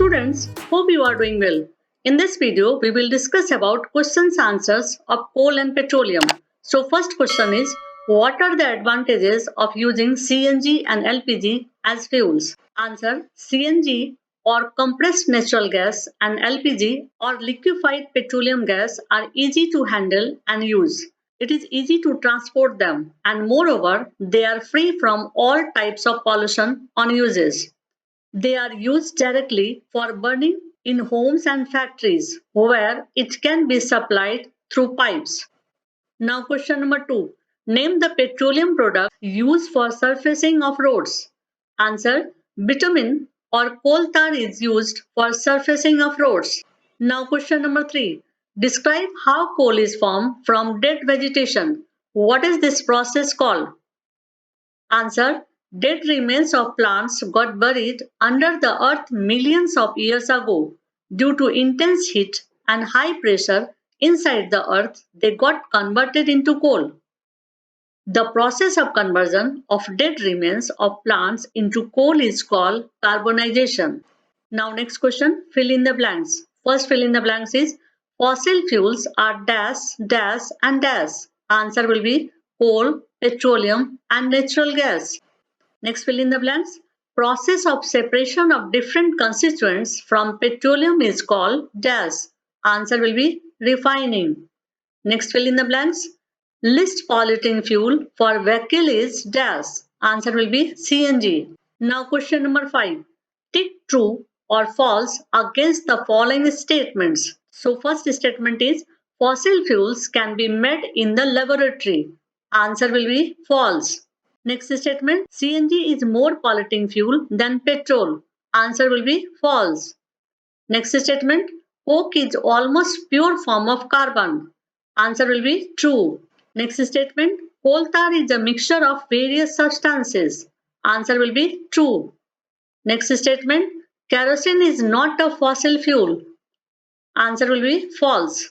students, hope you are doing well. In this video, we will discuss about questions answers of coal and petroleum. So first question is, what are the advantages of using CNG and LPG as fuels? Answer, CNG or compressed natural gas and LPG or liquefied petroleum gas are easy to handle and use. It is easy to transport them and moreover, they are free from all types of pollution on uses. They are used directly for burning in homes and factories where it can be supplied through pipes. Now question number 2. Name the petroleum product used for surfacing of roads. Answer, bitumen or coal tar is used for surfacing of roads. Now question number 3. Describe how coal is formed from dead vegetation. What is this process called? Answer, dead remains of plants got buried under the earth millions of years ago. Due to intense heat and high pressure inside the earth, they got converted into coal. The process of conversion of dead remains of plants into coal is called carbonization. Now next question, fill in the blanks. First fill in the blanks is fossil fuels are dash, dash and dash. Answer will be coal, petroleum and natural gas. Next fill in the blanks. Process of separation of different constituents from petroleum is called dash. Answer will be refining. Next fill in the blanks. List polluting fuel for vehicle is dash. Answer will be CNG. Now question number 5. Tick true or false against the following statements. So first statement is fossil fuels can be made in the laboratory. Answer will be false. Next statement, CNG is more polluting fuel than petrol. Answer will be false. Next statement, coke is almost pure form of carbon. Answer will be true. Next statement, coal tar is a mixture of various substances. Answer will be true. Next statement, kerosene is not a fossil fuel. Answer will be false.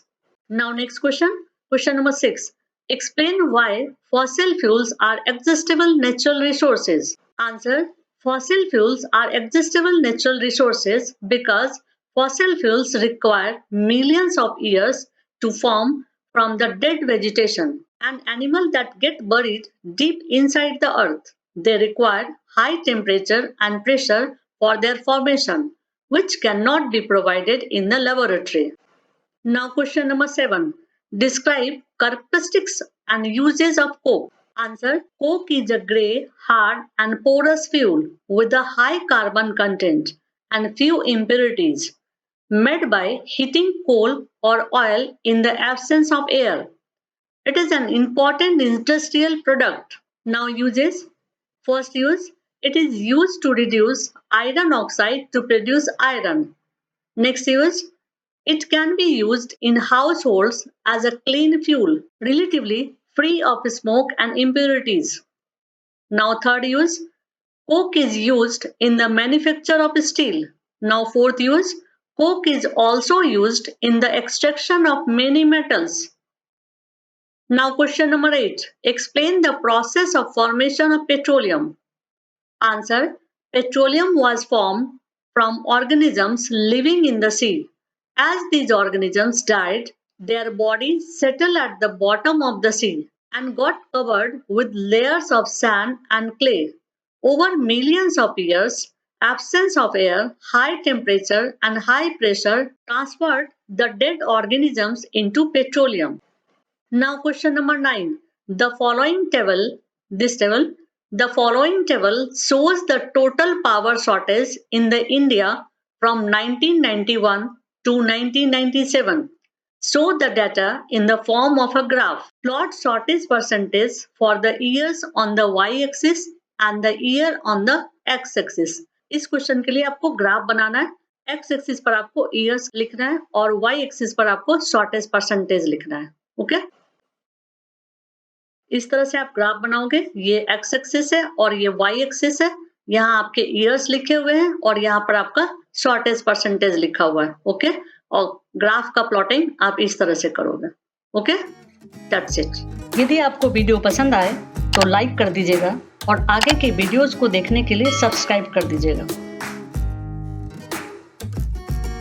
Now next question, question number 6. Explain why fossil fuels are exhaustible natural resources. Answer, fossil fuels are exhaustible natural resources because fossil fuels require millions of years to form from the dead vegetation and animals that get buried deep inside the earth. They require high temperature and pressure for their formation, which cannot be provided in the laboratory. Now question number 7. Describe characteristics and uses of coke. Answer, coke is a grey, hard and porous fuel with a high carbon content and few impurities, made by heating coal or oil in the absence of air. It is an important industrial product. Now uses. First use, it is used to reduce iron oxide to produce iron. Next use, it can be used in households as a clean fuel, relatively free of smoke and impurities. Now third use, coke is used in the manufacture of steel. Now fourth use, coke is also used in the extraction of many metals. Now question number 8. Explain the process of formation of petroleum. Answer, petroleum was formed from organisms living in the sea. As these organisms died, their bodies settled at the bottom of the sea and got covered with layers of sand and clay. Over millions of years, absence of air, high temperature and high pressure transferred the dead organisms into petroleum. Now question number 9. The following table shows the total power shortage in the India from 1991 to 1997. Show the data in the form of a graph. Plot shortage percentage for the years on the y-axis and the year on the x-axis. इस question के लिए आपको graph बनाना है. x-axis पर आपको years लिखना है और y-axis पर आपको shortage percentage लिखना है. ओके? इस तरह से आप ग्राफ बनाओगे. ये x एक्सिस है और ये y एक्सिस है. यहाँ आपके ईयर्स लिखे हुए हैं और यहाँ पर आपका शॉर्टेज परसेंटेज लिखा हुआ है. ओके, और ग्राफ का प्लॉटिंग आप इस तरह से करोगे. Okay, that's it. यदि आपको वीडियो पसंद आए तो लाइक कर दीजिएगा और आगे के वीडियोस को देखने के लिए सब्सक्राइब कर दीजिएगा.